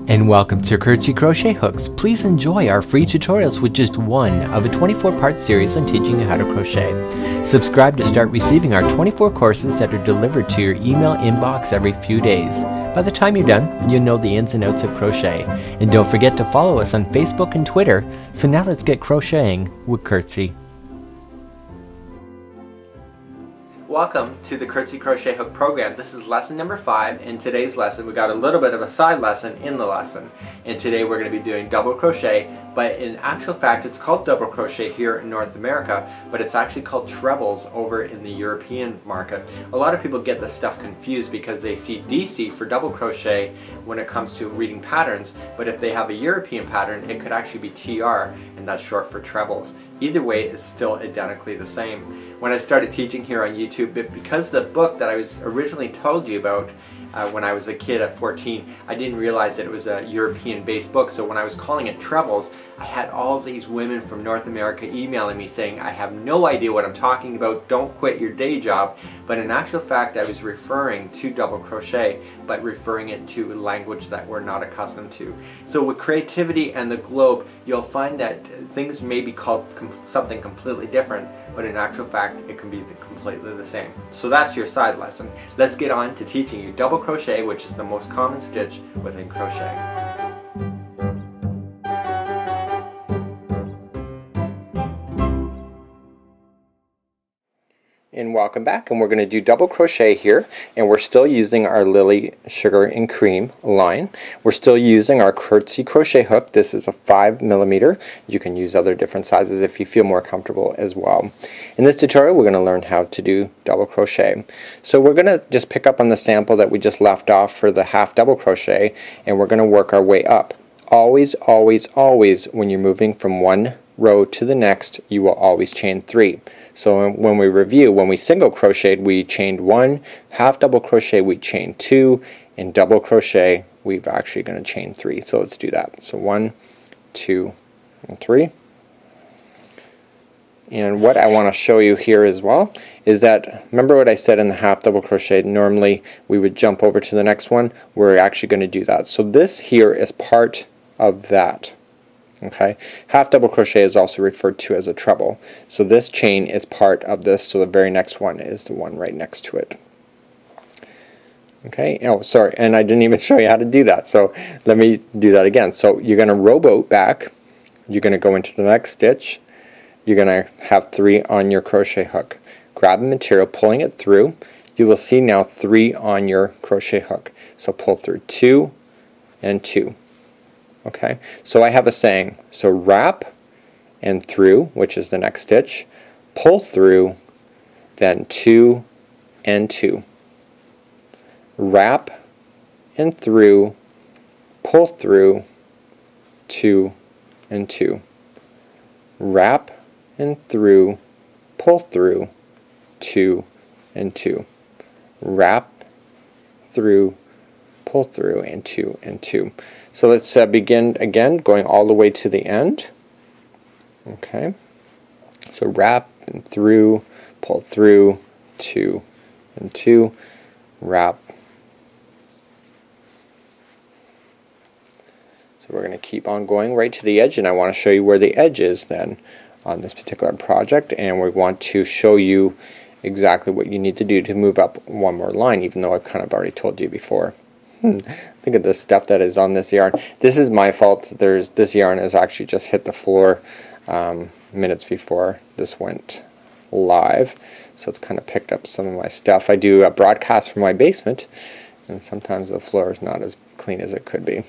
And welcome to Crochet Crochet Hooks. Please enjoy our free tutorials with just one of a 24-part series on teaching you how to crochet. Subscribe to start receiving our 24 courses that are delivered to your email inbox every few days. By the time you're done, you'll know the ins and outs of crochet. And don't forget to follow us on Facebook and Twitter. So now let's get crocheting with Curtsy. Welcome to the Crochet Crochet Hook program. This is lesson number 5. In today's lesson we got a little bit of a side lesson in the lesson. And today we're going to be doing double crochet, but in actual fact it's called double crochet here in North America, but it's actually called trebles over in the European market. A lot of people get this stuff confused because they see DC for double crochet when it comes to reading patterns, but if they have a European pattern it could actually be TR, and that's short for trebles. Either way, it's still identically the same. When I started teaching here on YouTube, because the book that I was originally told you about when I was a kid at 14, I didn't realize that it was a European-based book, so when I was calling it trebles, I had all these women from North America emailing me saying, I have no idea what I'm talking about, don't quit your day job. But in actual fact, I was referring to double crochet, but referring it to a language that we're not accustomed to. So with creativity and the globe, you'll find that things may be called something completely different, but in actual fact, it can be completely the same. So that's your side lesson. Let's get on to teaching you double crochet, which is the most common stitch within crochet. And welcome back, and we're going to do double crochet here, and we're still using our Lily Sugar and Cream line. We're still using our Curtsy crochet hook. This is a 5mm. You can use other different sizes if you feel more comfortable as well. In this tutorial we're going to learn how to do double crochet. So we're going to just pick up on the sample that we just left off for the half double crochet, and we're going to work our way up. Always, always, always, when you're moving from one row to the next, you will always chain 3. So when we review, when we single crocheted, we chained 1, half double crochet we chained 2, and double crochet we're actually going to chain 3. So let's do that. So 1, 2, and 3. And what I want to show you here as well is that, remember what I said in the half double crochet, normally we would jump over to the next one. We're actually going to do that. So this here is part of that. Okay, half double crochet is also referred to as a treble. So this chain is part of this, so the very next one is the one right next to it. Okay, oh sorry, and I didn't even show you how to do that, so let me do that again. So you're going to rowboat back, you're going to go into the next stitch, you're going to have 3 on your crochet hook. Grab the material, pulling it through, you will see now 3 on your crochet hook. So pull through 2 and 2. Okay, so I have a saying, so wrap and through, which is the next stitch, pull through, then 2 and 2. Wrap and through, pull through, 2 and 2. Wrap and through, pull through, 2 and 2. Wrap through, pull through, and 2 and 2. So let's begin again, going all the way to the end. Okay, so wrap and through, pull through, 2 and 2, wrap. So we're going to keep on going right to the edge, and I want to show you where the edge is then on this particular project, and we want to show you exactly what you need to do to move up one more line, even though I've kind of already told you before. Think of the stuff that is on this yarn. This is my fault. This yarn has actually just hit the floor minutes before this went live, so it's kind of picked up some of my stuff. I do a broadcast from my basement, and sometimes the floor is not as clean as it could be.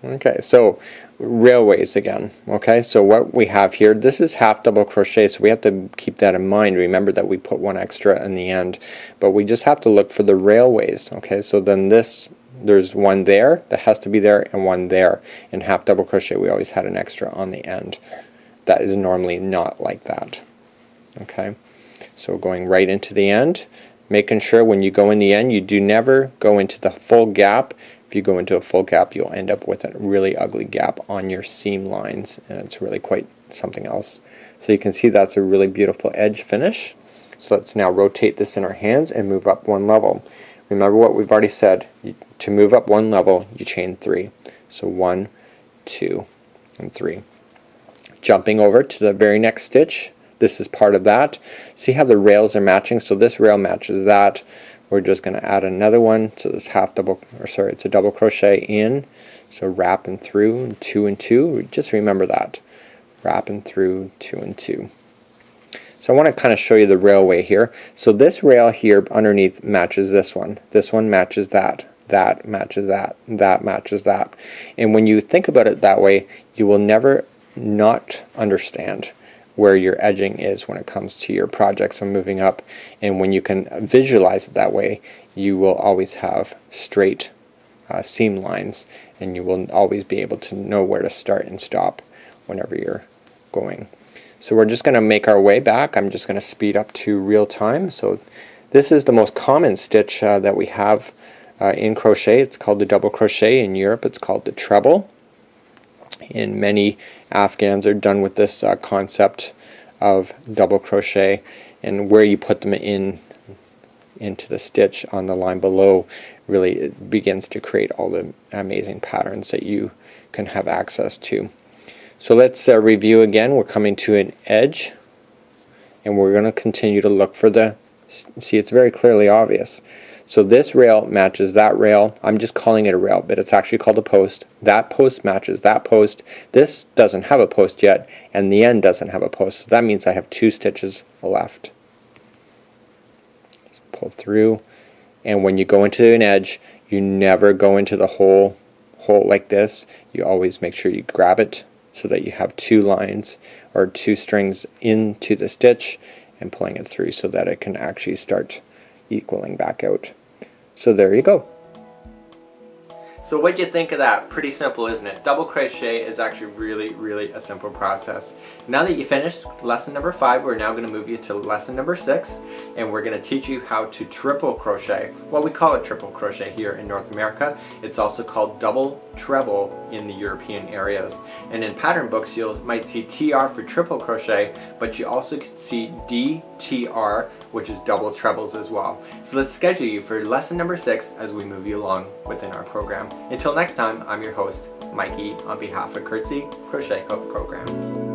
Okay, so railways again. Okay, so what we have here, this is half double crochet, so we have to keep that in mind. Remember that we put 1 extra in the end, but we just have to look for the railways. Okay, so then there's 1 there that has to be there, and 1 there. In half double crochet we always had an extra on the end. That is normally not like that. Okay, so going right into the end, making sure when you go in the end you do never go into the full gap. If you go into a full gap, you'll end up with a really ugly gap on your seam lines, and it's really quite something else. So you can see that's a really beautiful edge finish. So let's now rotate this in our hands and move up 1 level. remember what we've already said. To move up one level, you chain 3. So 1, 2, and 3. Jumping over to the very next stitch, this is part of that. See how the rails are matching? So this rail matches that. We're just going to add another one. So this it's a double crochet in. So wrapping through 2 and 2. Just remember that. Wrapping through 2 and 2. So I want to kind of show you the railway here. So this rail here underneath matches this one. This one matches that. That matches that. That matches that. And when you think about it that way, you will never not understand where your edging is when it comes to your projects and moving up. And when you can visualize it that way, you will always have straight seam lines, and you will always be able to know where to start and stop whenever you're going. So we're just going to make our way back. I'm just going to speed up to real time. So this is the most common stitch that we have in crochet. It's called the double crochet. In Europe it's called the treble. And many Afghans are done with this concept of double crochet, and where you put them into the stitch on the line below really it begins to create all the amazing patterns that you can have access to. So let's review again. We're coming to an edge, and we're going to continue to look for see, it's very clearly obvious. So this rail matches that rail. I'm just calling it a rail, but it's actually called a post. That post matches that post. This doesn't have a post yet, and the end doesn't have a post. So that means I have 2 stitches left. Just pull through, and when you go into an edge, you never go into the hole like this. You always make sure you grab it so that you have 2 lines or 2 strings into the stitch and pulling it through so that it can actually start equaling back out. So there you go. So what'd you think of that? Pretty simple, isn't it? Double crochet is actually really a simple process. Now that you finished lesson number 5, we're now going to move you to lesson number 6, and we're going to teach you how to triple crochet. Well, we call it triple crochet here in North America. It's also called double treble in the European areas. And in pattern books you might see TR for triple crochet, but you also could see DTR, which is double trebles as well. So let's schedule you for lesson number 6 as we move you along within our program. Until next time, I'm your host, Mikey, on behalf of Crochet Crochet Hook Program.